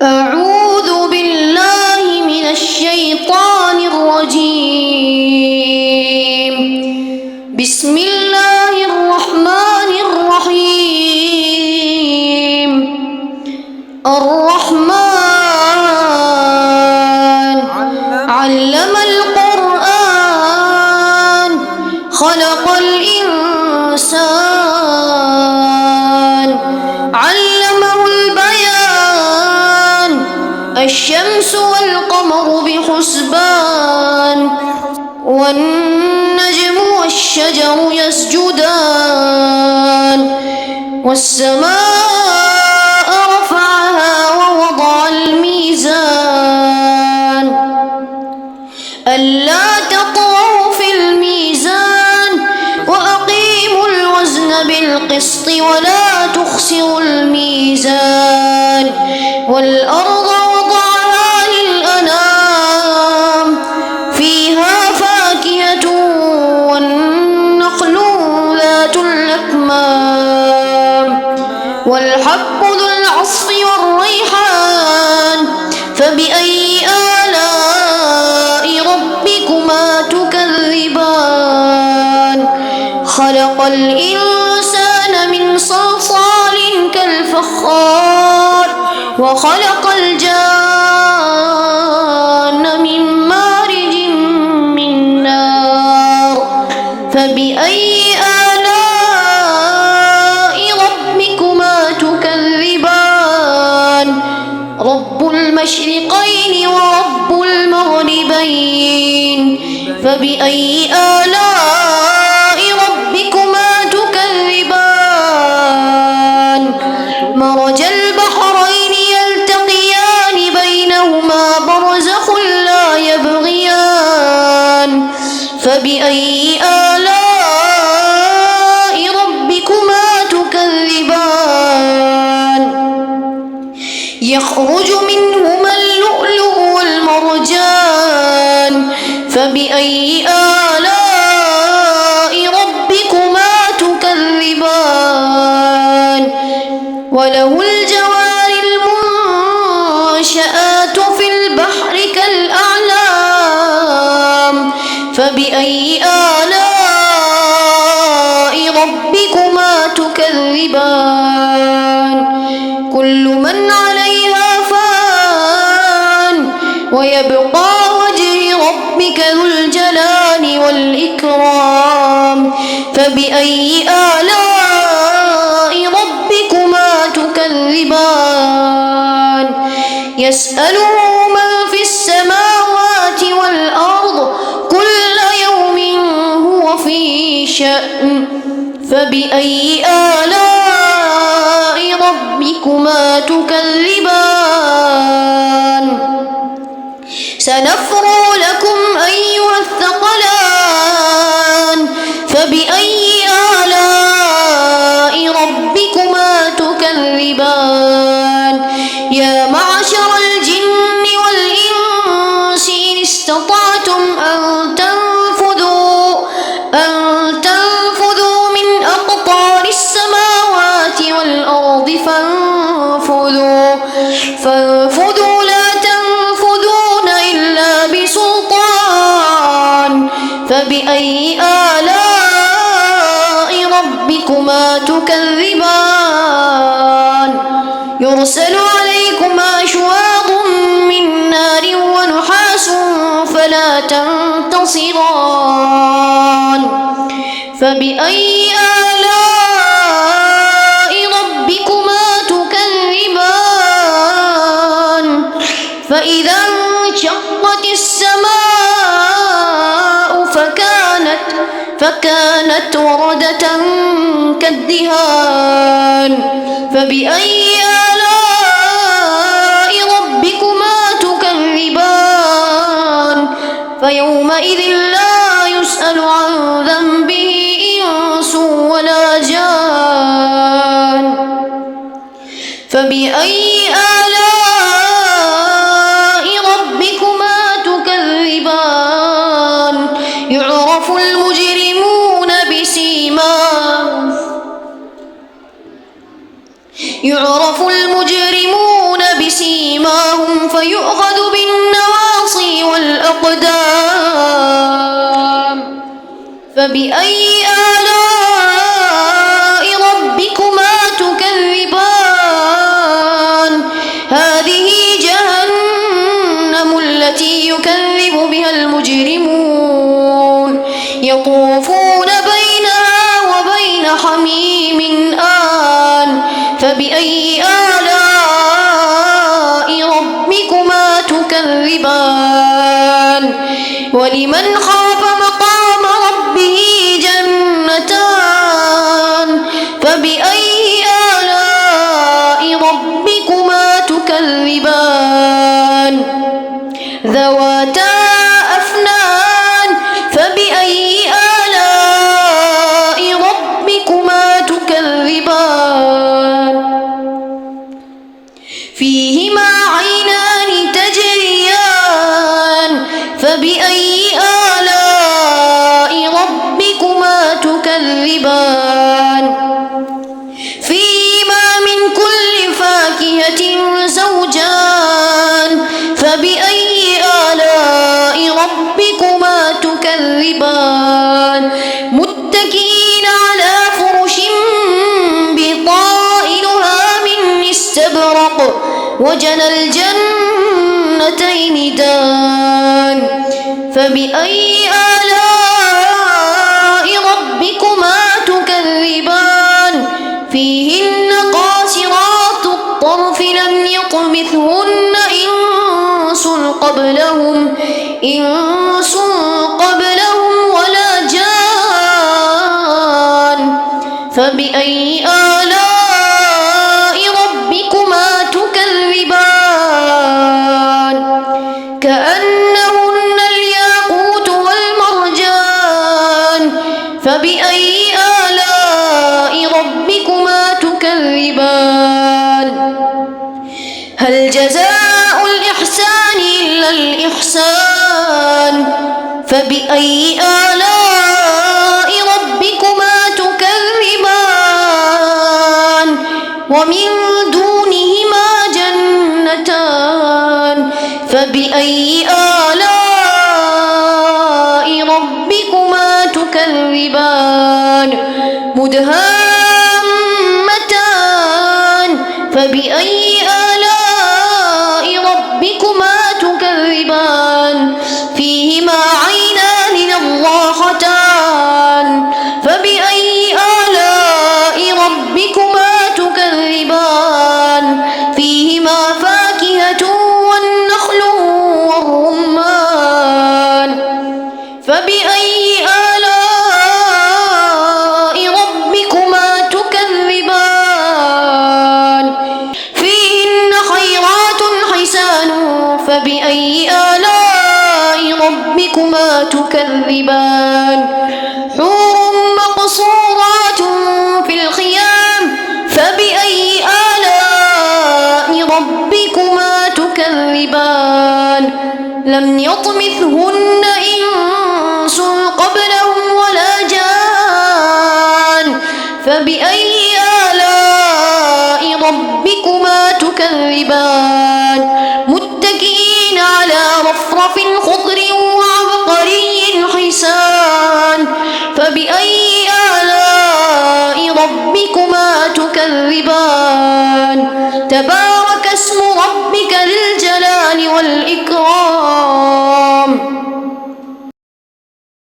أعوذ بالله من الشيطان الرجيم. بسم الله الرحمن الرحيم. الرحمن علم القرآن خلق الإنسان علمه البيان الشمس والقمر بحسبان والنجم والشجر يسجدان والسماء رفعها ووضع الميزان ألا تطغوا في الميزان وأقيموا الوزن بالقسط ولا تخسروا الميزان والأرض وضعها للأنام فيها فاكهة والنخل ذات الأكمام والحب ذو العصف والريحان فبأي آلاء ربكما تكذبان خلق الإنسان من صلصال كالفخار وخلق الجان من مارج من نار فبأي آلاء ربكما تكذبان رب المشرقين ورب المغربين فبأي آلاء ربكما تكذبان مرج البحرين يلتقيان بينهما برزخ لا يبغيان فبأي آلاء ربكما تكذبان يخرج منهما اللؤلؤ والمرجان فبأي آلاء ربكما تكذبان وله الجوار المنشآت في البحر كالأعلام فبأي آلاء ربكما تكذبان كل من عليها فان ويبقى وجه ربك ذو الجلال والإكرام فبأي آلاء ربكما تكذبان يسأله من في السماوات والأرض كل يوم هو في شأن فبأي آلاء ربكما تكذبان سنفرغ لكم أيها الثقلان فبأي آلاء ربكما تكذبان يا معشر الجن والإنس إن استطعتم أن تنفذوا من أقطار السماوات والأرض فانفذوا لا تنفذون إلا بسلطان فبأي آلاء ربكما تكذبان يرسل عليكما شواظ من نار ونحاس فلا تنتصران فبأي آلاء ربكما تكذبان فإذا انشقت السماء فكانت وردة كالدهان فبأي آلاء ربكما تكذبان فيومئذ لا يسأل عن ذنبه إنس ولا جان فبأي آلاء ربكما تكذبان يعرف المجرمون بسيماهم يعرف المجرمون بسيماهم ويؤخذ بالنواصي والأقدام. فبأي آلاء ربكما تكذبان هذه جهنم التي يكذب بها المجرمون يطوفون بينها وبين حميم آن. فبأي آلاء ربكما تكذبان ولمن خاف مقام ربه جنتان. فبأي آلاء ربكما تكذبان ذواتا أفنان. فبأي آلاء ربكما تكذبان فيهما عينان تجريان. فبأي آلاء ربكما تكذبان فيهما من كل فاكهة زوجان. فبأي آلاء ربكما تكذبان متكئين على فرش بطائنها من استبرق وجنى الجنتين دان. فبأي آلاء ربكما تكذبان فيهن قاصرات الطرف لم يطمثهن إنس قبلهم ولا جان. فبأي آلاء ربكما تكذبان كأنهن الياقوت والمرجان. فبأي آلاء ربكما تكذبان هل جزاء الإحسان إلا الإحسان. فبأي آلاء ربكما تكذبان ومن دونهما جنتان. فبأي آلاء ربكما تكذبان مدهامتان. فبأي آلاء ربكما تكذبان فيهما عينان نضاختان. فبأي آلاء ربكما تكذبان فيهما فاكهة والنخل والرمان. فبأي آلاء ربكما تكذبان فيهن خيرات حسان. فبأي آلاء ربكما تكذبان حور مقصورات في الخيام. فبأي آلاء ربكما تكذبان لم يطمثهن إنس قبلهم ولا جان. فبأي آلاء ربكما تكذبان متكئين على رفرف خضر وعبقري حسان. فبأي آلاء ربكما تكذبان تبارك اسم ربك ذي الجلال والإكرام.